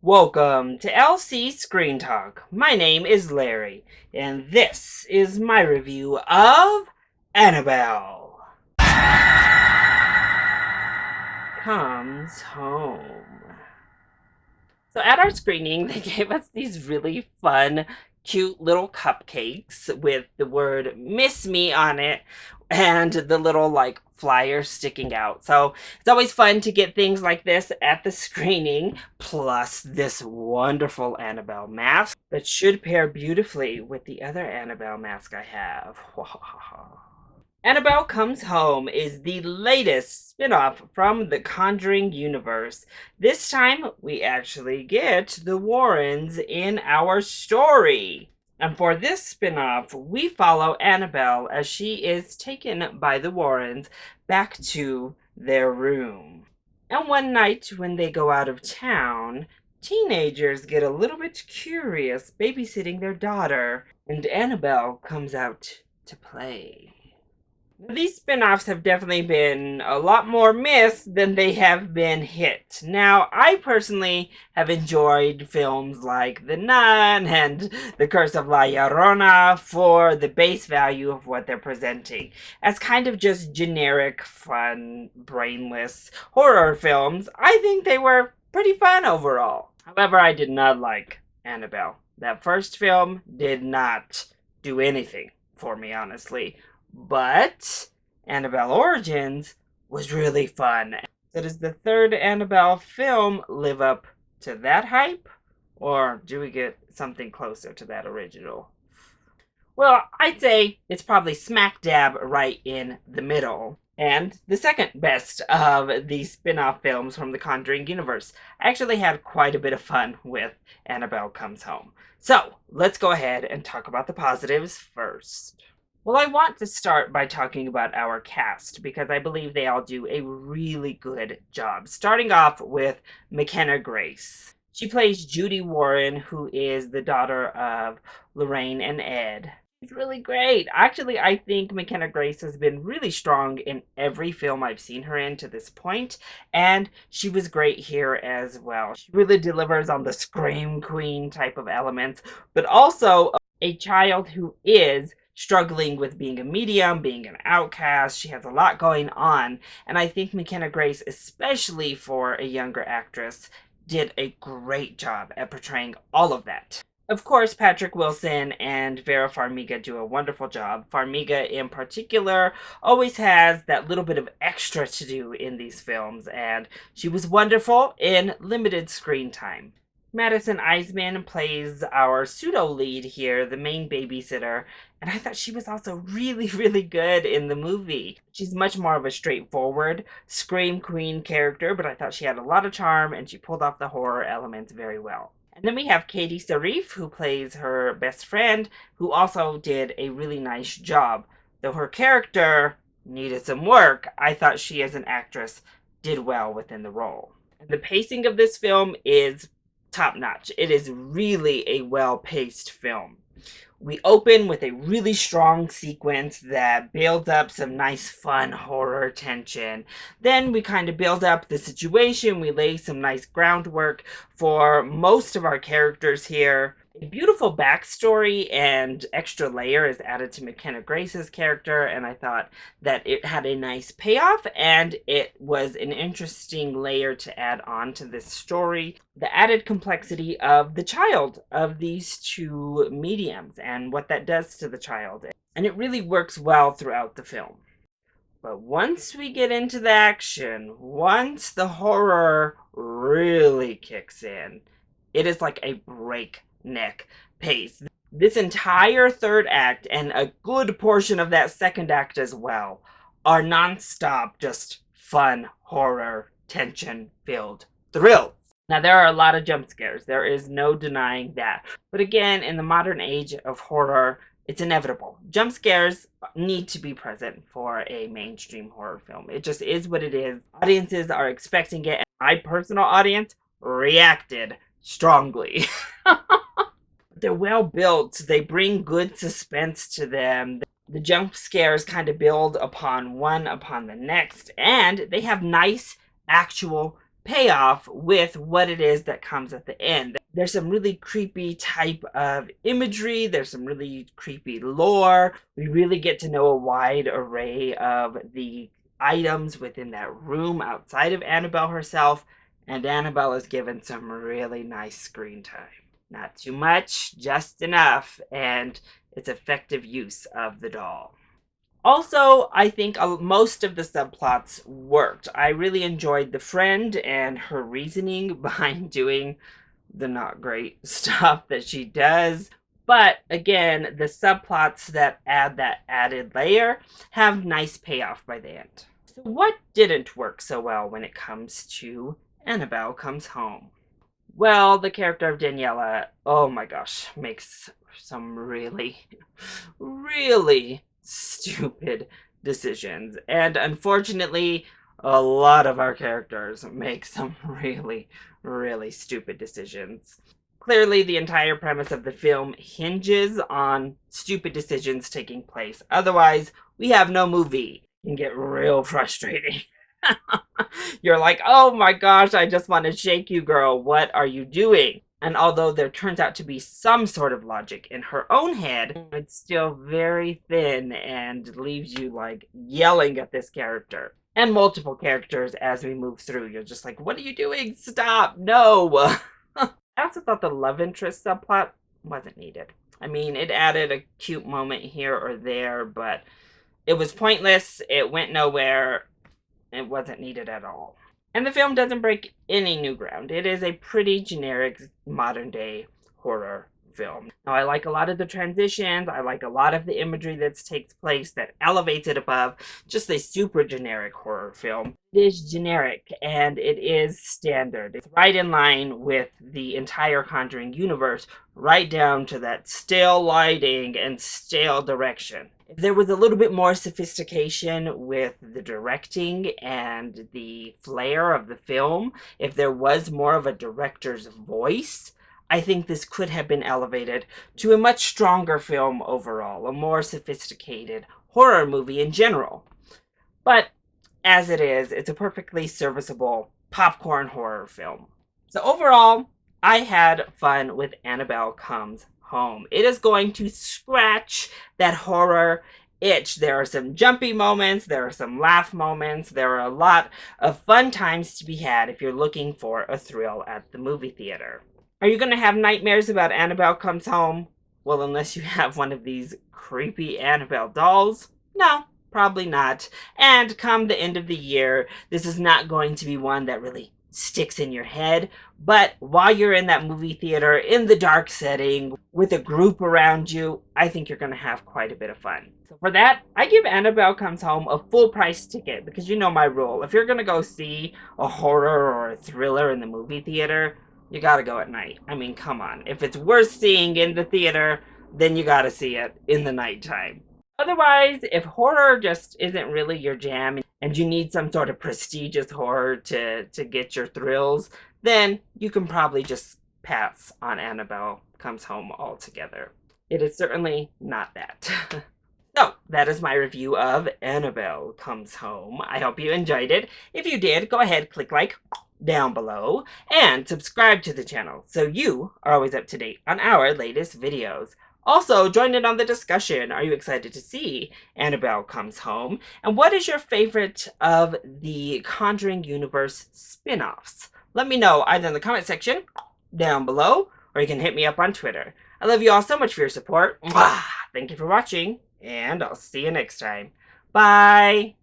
Welcome to LC Screen Talk. My name is Larry, and this is my review of Annabelle Comes Home. So at our screening, they gave us these really fun, cute little cupcakes with the word "Miss Me" on it and the little flyer sticking out. So it's always fun to get things like this at the screening, plus this wonderful Annabelle mask that should pair beautifully with the other Annabelle mask I have. Annabelle Comes Home is the latest spin-off from the Conjuring universe. This time, we actually get the Warrens in our story. And for this spin-off, we follow Annabelle as she is taken by the Warrens back to their room. And one night when they go out of town, teenagers get a little bit curious babysitting their daughter, and Annabelle comes out to play. These spin-offs have definitely been a lot more missed than they have been hit. Now, I personally have enjoyed films like The Nun and The Curse of La Llorona for the base value of what they're presenting. As kind of just generic, fun, brainless horror films, I think they were pretty fun overall. However, I did not like Annabelle. That first film did not do anything for me, honestly. But Annabelle Origins was really fun. So does the third Annabelle film live up to that hype? Or do we get something closer to that original? Well, I'd say it's probably smack dab right in the middle. And the second best of these spin-off films from the Conjuring universe. I actually had quite a bit of fun with Annabelle Comes Home. So, let's go ahead and talk about the positives first. Well, I want to start by talking about our cast because I believe they all do a really good job. Starting off with McKenna Grace. She plays Judy Warren, who is the daughter of Lorraine and Ed. She's really great. Actually, I think McKenna Grace has been really strong in every film I've seen her in to this point, and she was great here as well. She really delivers on the Scream Queen type of elements, but also a child who is struggling with being a medium, being an outcast. She has a lot going on, and I think McKenna Grace, especially for a younger actress, did a great job at portraying all of that. Of course, Patrick Wilson and Vera Farmiga do a wonderful job. Farmiga, in particular, always has that little bit of extra to do in these films, and she was wonderful in limited screen time. Madison Eisman plays our pseudo-lead here, the main babysitter, and I thought she was also really, really good in the movie. She's much more of a straightforward Scream Queen character, but I thought she had a lot of charm and she pulled off the horror elements very well. And then we have Katie Sarif, who plays her best friend, who also did a really nice job. Though her character needed some work, I thought she as an actress did well within the role. And the pacing of this film is top notch. It is really a well-paced film. We open with a really strong sequence that builds up some nice fun horror tension. Then we kind of build up the situation. We lay some nice groundwork for most of our characters here. A beautiful backstory and extra layer is added to McKenna Grace's character, and I thought that it had a nice payoff and it was an interesting layer to add on to this story. The added complexity of the child of these two mediums and what that does to the child. And it really works well throughout the film. But once we get into the action, once the horror really kicks in, it is like a breakneck pace. This entire third act and a good portion of that second act as well are non-stop, just fun, horror, tension-filled thrills. Now, there are a lot of jump scares. There is no denying that. But again, in the modern age of horror, it's inevitable. Jump scares need to be present for a mainstream horror film. It just is what it is. Audiences are expecting it. And my personal audience reacted strongly. They're well built. They bring good suspense to them. The jump scares kind of build upon one upon the next, and they have nice actual payoff with what it is that comes at the end. There's some really creepy type of imagery. There's some really creepy lore. We really get to know a wide array of the items within that room outside of Annabelle herself. And Annabelle is given some really nice screen time. Not too much, just enough, and it's effective use of the doll. Also, I think most of the subplots worked. I really enjoyed the friend and her reasoning behind doing the not great stuff that she does. But again, the subplots that add that added layer have nice payoff by the end. So, what didn't work so well when it comes to Annabelle Comes Home? Well, the character of Daniela, oh my gosh, makes some really, really stupid decisions. And unfortunately, a lot of our characters make some really, really stupid decisions. Clearly, the entire premise of the film hinges on stupid decisions taking place. Otherwise, we have no movie. It can get real frustrating. You're like, oh my gosh, I just want to shake you, girl. What are you doing? And although there turns out to be some sort of logic in her own head, it's still very thin and leaves you like yelling at this character and multiple characters as we move through. You're just like, what are you doing? Stop. No. I also thought the love interest subplot wasn't needed. I mean, it added a cute moment here or there, but it was pointless. It went nowhere. It wasn't needed at all. And the film doesn't break any new ground. It is a pretty generic modern day horror film. Now, I like a lot of the transitions. I like a lot of the imagery that takes place that elevates it above just a super generic horror film. It is generic and it is standard. It's right in line with the entire Conjuring universe, right down to that stale lighting and stale direction. If there was a little bit more sophistication with the directing and the flair of the film, if there was more of a director's voice, I think this could have been elevated to a much stronger film overall, a more sophisticated horror movie in general. But as it is, it's a perfectly serviceable popcorn horror film. So overall, I had fun with Annabelle Comes Home. It is going to scratch that horror itch. There are some jumpy moments, there are some laugh moments, there are a lot of fun times to be had if you're looking for a thrill at the movie theater. Are you going to have nightmares about Annabelle Comes Home? Well, unless you have one of these creepy Annabelle dolls. No, probably not. And come the end of the year, this is not going to be one that really sticks in your head. But while you're in that movie theater, in the dark setting, with a group around you, I think you're going to have quite a bit of fun. So for that, I give Annabelle Comes Home a full price ticket because you know my rule. If you're going to go see a horror or a thriller in the movie theater, you gotta go at night. I mean, come on. If it's worth seeing in the theater, then you gotta see it in the nighttime. Otherwise, if horror just isn't really your jam and you need some sort of prestigious horror to get your thrills, then you can probably just pass on Annabelle Comes Home altogether. It is certainly not that. So, that is my review of Annabelle Comes Home. I hope you enjoyed it. If you did, go ahead, click like down below and subscribe to the channel so you are always up to date on our latest videos. Also, join in on the discussion. Are you excited to see Annabelle Comes Home? And what is your favorite of the Conjuring universe spin-offs? Let me know either in the comment section down below or you can hit me up on Twitter. I love you all so much for your support. Mwah! Thank you for watching and I'll see you next time. Bye!